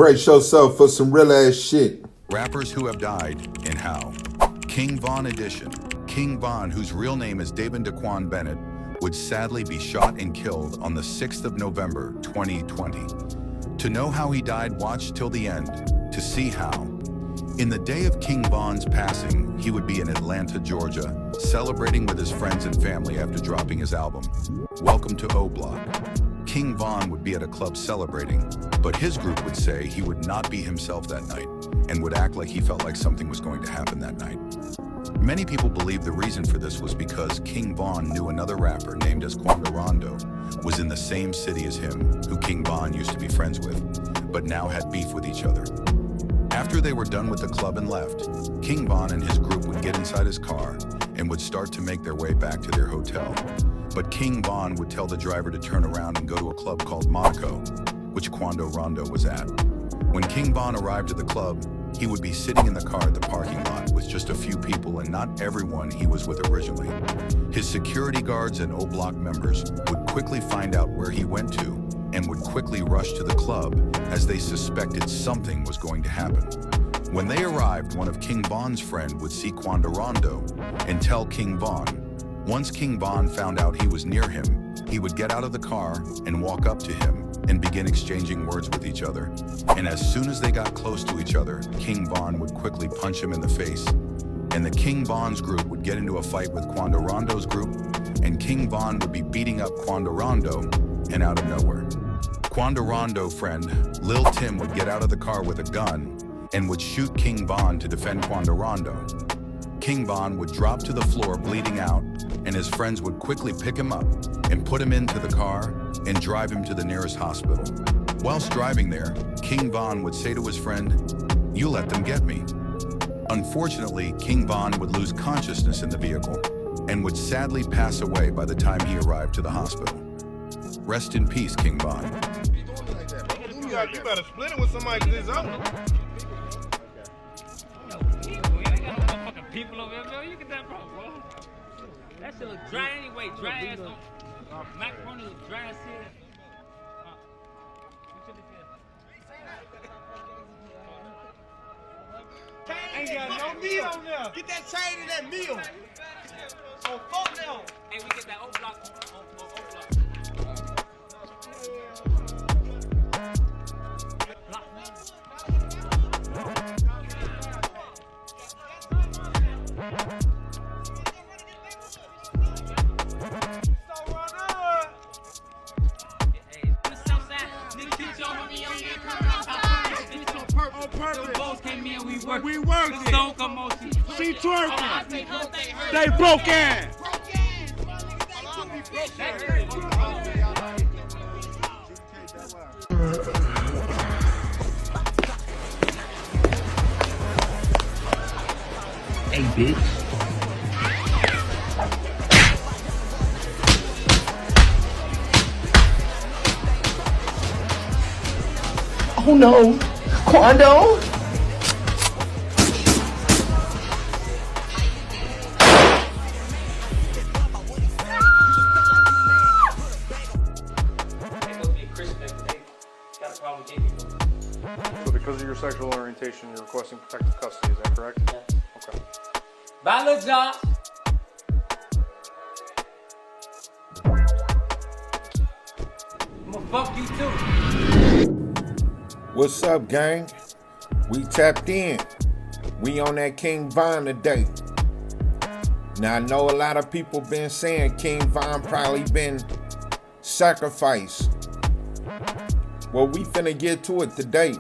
Brace yourself for some real ass shit. Rappers who have died and how. King Von edition. King Von, whose real name is David Daquan Bennett, would sadly be shot and killed on the 6th of November, 2020. To know how he died, watch till the end to see how. In the day of King Von's passing, he would be in Atlanta, Georgia, celebrating with his friends and family after dropping his album, Welcome to O Block. King Von would be at a club celebrating, but his group would say he would not be himself that night and would act like he felt like something was going to happen that night. Many people believe the reason for this was because King Von knew another rapper named as Quando Rondo was in the same city as him, who King Von used to be friends with, but now had beef with each other. After they were done with the club and left, King Von and his group would get inside his car and would start to make their way back to their hotel. But King Von would tell the driver to turn around and go to a club called Monaco, which Quando Rondo was at. When King Von arrived at the club, he would be sitting in the car at the parking lot with just a few people and not everyone he was with originally. His security guards and O Block members would quickly find out where he went to and would quickly rush to the club as they suspected something was going to happen. When they arrived, one of King Von's friends would see Quando Rondo and tell King Von. Once King Von found out he was near him, he would get out of the car and walk up to him and begin exchanging words with each other. And as soon as they got close to each other, King Von would quickly punch him in the face. And the King Von's group would get into a fight with Quando Rondo's group, and King Von would be beating up Quando Rondo, and out of nowhere, Quando Rondo friend Lil Tim would get out of the car with a gun and would shoot King Von to defend Quando Rondo. King Von would drop to the floor bleeding out, and his friends would quickly pick him up and put him into the car and drive him to the nearest hospital. Whilst driving there, King Von would say to his friend, "You let them get me." Unfortunately, King Von would lose consciousness in the vehicle and would sadly pass away by the time he arrived to the hospital. Rest in peace, King Von. You better split it with somebody because it's over. People over there, where you get that from, bro? That shit look dry anyway, dry ass. Macaroni look dry as shit. Ain't got no meal on there. Get that chain in that meal. Oh, fuck now. Hey, we get that O Block on O Block. We working. She twerking. They broke ass. Hey, bitch. Oh no, Quando? So because of your sexual orientation, you're requesting protective custody, is that correct? Yeah. Okay. Bye, Lil Josh. I'ma fuck you too. What's up, gang? We tapped in. We on that King Von today. Now I know a lot of people been saying King Von probably been sacrificed. Well, we finna get to it today.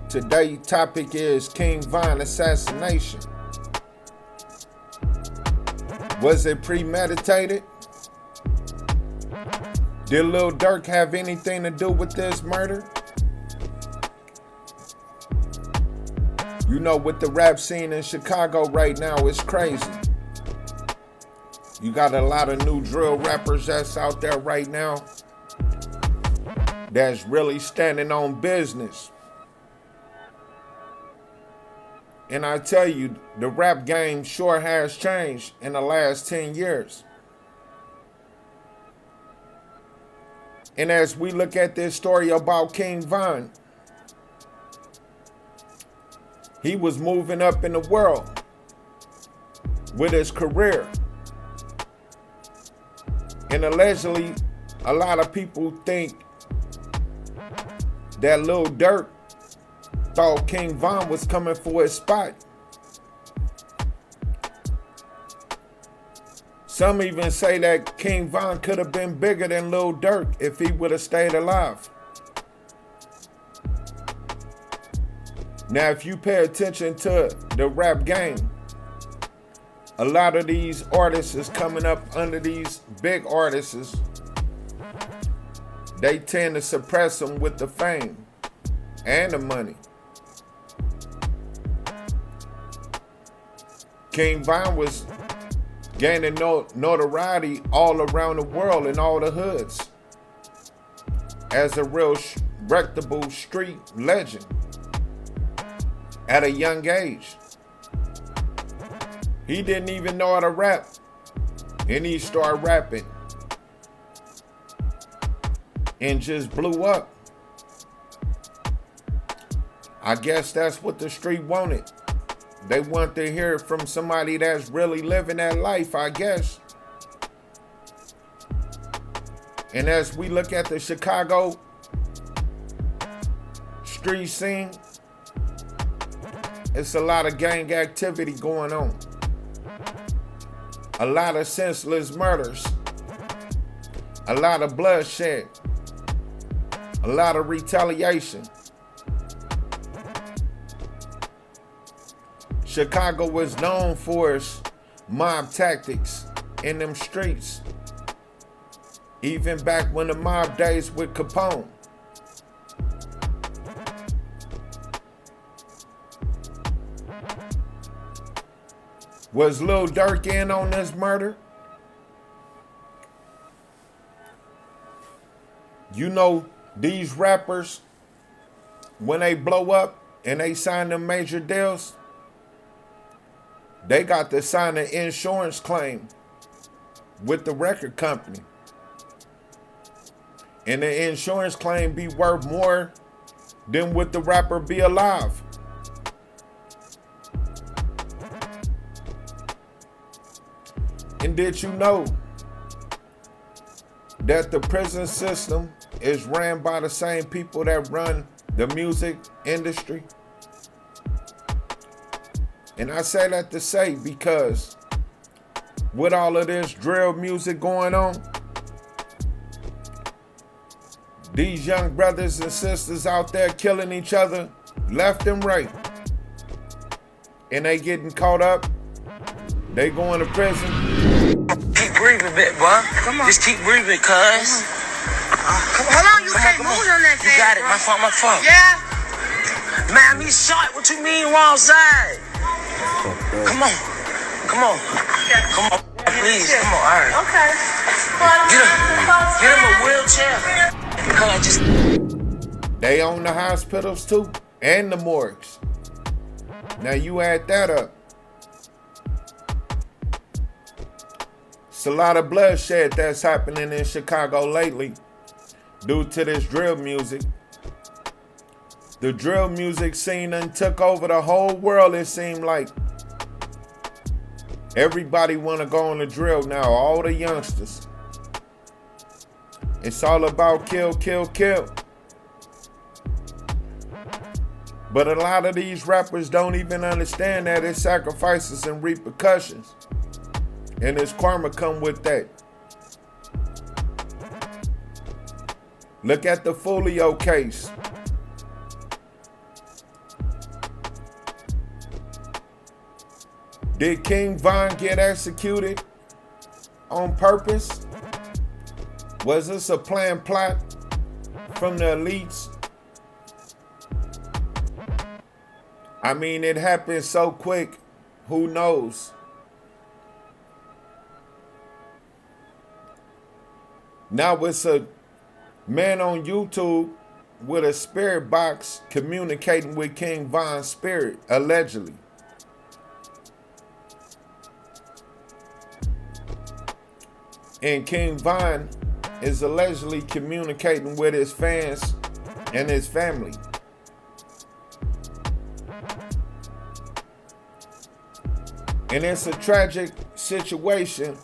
Today's topic is King Von assassination. Was it premeditated? Did Lil Durk have anything to do with this murder? You know, with the rap scene in Chicago right now, it's crazy. You got a lot of new drill rappers that's out there right now that's really standing on business. And I tell you, the rap game sure has changed in the last 10 years. And as we look at this story about King Von, he was moving up in the world with his career. And allegedly, a lot of people think that Lil Durk thought King Von was coming for his spot. Some even say that King Von could have been bigger than Lil Durk if he would have stayed alive. Now, if you pay attention to the rap game, a lot of these artists is coming up under these big artists. They tend to suppress them with the fame and the money. King Von was gaining notoriety all around the world in all the hoods as a real respectable street legend at a young age. He didn't even know how to rap, and he started rapping and just blew up. I guess that's what the street wanted. They want to hear it from somebody that's really living that life, I guess. And as we look at the Chicago street scene, it's a lot of gang activity going on. A lot of senseless murders. A lot of bloodshed. A lot of retaliation. Chicago was known for its mob tactics in them streets. Even back when the mob days with Capone. Was Lil Durk in on this murder? You know, these rappers, when they blow up and they sign them major deals, they got to sign an insurance claim with the record company. And the insurance claim be worth more than would the rapper be alive. And did you know that the prison system is ran by the same people that run the music industry? And I say that to say because with all of this drill music going on, these young brothers and sisters out there killing each other left and right. And they getting caught up. They going to prison. Keep breathing, bit, boy. Come on. Just keep breathing, cuz. Hold on, you can't move on that You got it, my fault. Yeah. Man, me shot. What you mean wrong side? Come on. Please, come on, all right. Okay. Get him a wheelchair. Cuz just... They own the hospitals too, and the morgues. Now you add that up. It's a lot of bloodshed that's happening in Chicago lately due to this drill music. The drill music scene done took over the whole world, it seemed like. Everybody want to go on the drill now, all the youngsters. It's all about kill, kill, kill. But a lot of these rappers don't even understand that it's sacrifices and repercussions. And his karma come with that. Look at the Folio case. Did King Von get executed on purpose? Was this a planned plot from the elites? I mean, it happened so quick, who knows? Now it's a man on YouTube with a spirit box communicating with King Von's spirit, allegedly. And King Von is allegedly communicating with his fans and his family. And it's a tragic situation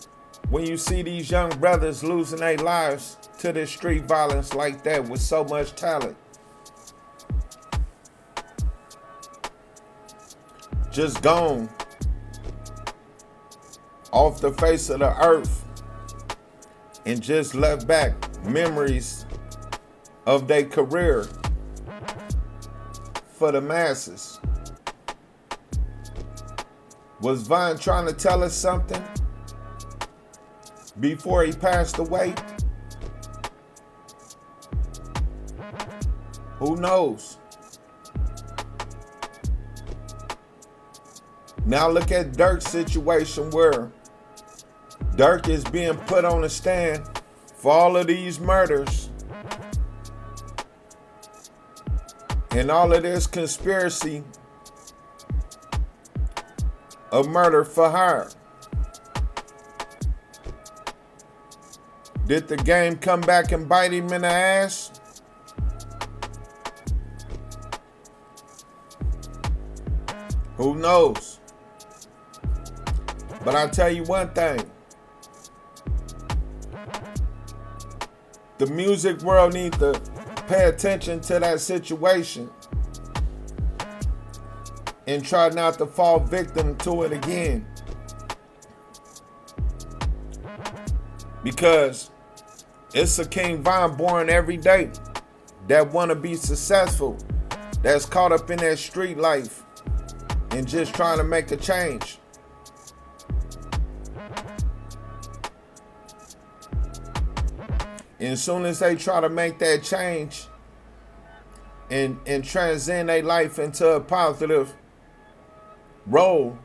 when you see these young brothers losing their lives to this street violence like that with so much talent. Just gone off the face of the earth and just left back memories of their career for the masses. Was Von trying to tell us something before he passed away? Who knows? Now look at Durk's situation, where Durk is being put on the stand for all of these murders and all of this conspiracy of murder for hire. Did the game come back and bite him in the ass? Who knows? But I'll tell you one thing. The music world needs to pay attention to that situation and try not to fall victim to it again. Because it's a King Von born every day that want to be successful, that's caught up in that street life and just trying to make a change. And as soon as they try to make that change and transcend their life into a positive role,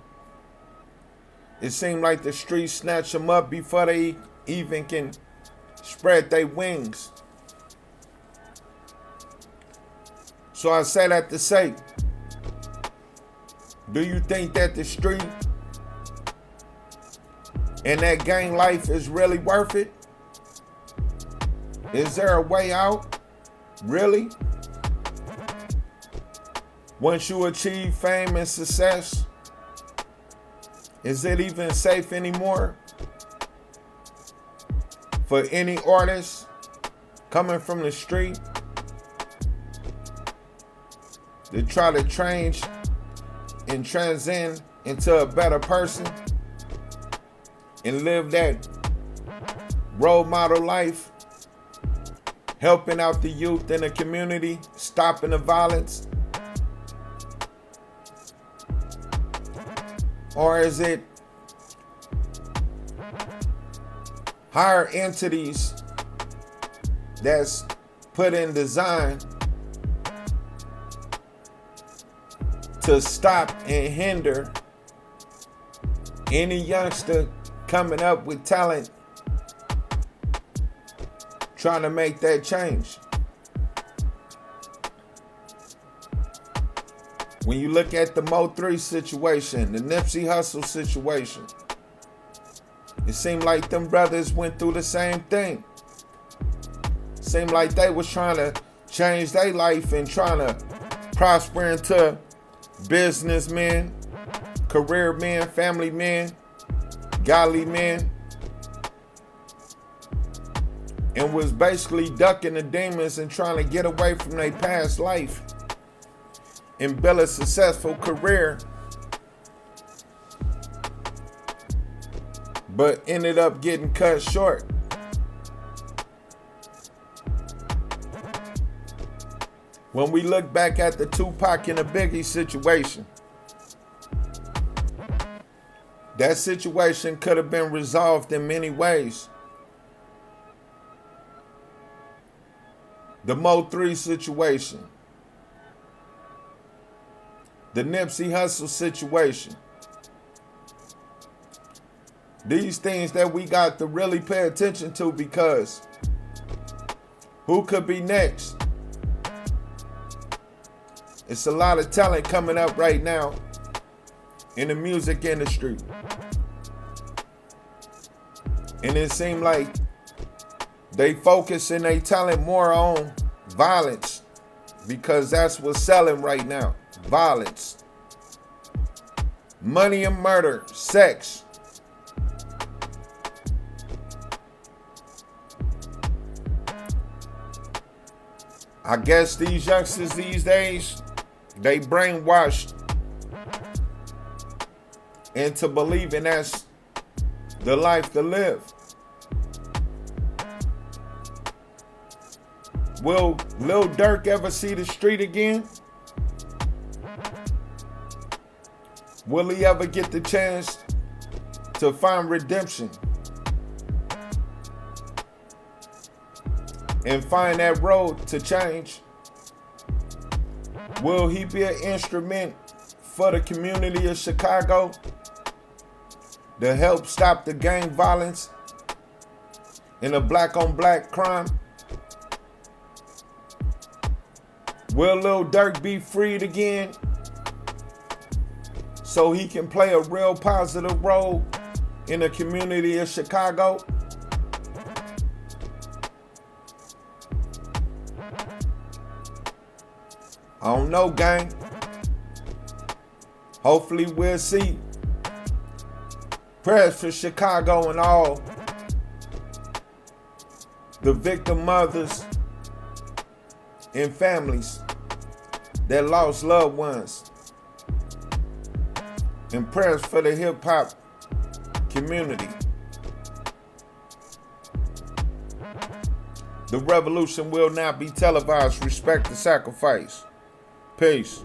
it seems like the streets snatch them up before they even can spread their wings. So I say that to say, do you think that the street and that gang life is really worth it? Is there a way out? Really? Once you achieve fame and success, is it even safe anymore for any artist coming from the street to try to change and transcend into a better person and live that role model life, helping out the youth in the community, stopping the violence? Or is it higher entities that's put in design to stop and hinder any youngster coming up with talent trying to make that change? When you look at the Mo3 situation, the Nipsey Hussle situation, it seemed like them brothers went through the same thing. Seemed like they was trying to change their life and trying to prosper into businessmen, career men, family men, godly men, and was basically ducking the demons and trying to get away from their past life and build a successful career, but ended up getting cut short. When we look back at the Tupac and the Biggie situation, that situation could have been resolved in many ways. The Mo3 situation, the Nipsey Hussle situation. These things that we got to really pay attention to, because who could be next? It's a lot of talent coming up right now in the music industry. And it seemed like They focus and they talent more on violence because that's what's selling right now. Violence. Money and murder. Sex. I guess these youngsters these days, they brainwashed into believing that's the life to live. Will Lil Durk ever see the street again? Will he ever get the chance to find redemption and find that road to change? Will he be an instrument for the community of Chicago to help stop the gang violence and the black-on-black crime? Will Lil Durk be freed again so he can play a real positive role in the community of Chicago? I don't know, gang. Hopefully we'll see. Prayers for Chicago and all the victim mothers and families that lost loved ones. And prayers for the hip-hop community. The revolution will not be televised. Respect the sacrifice. Peace.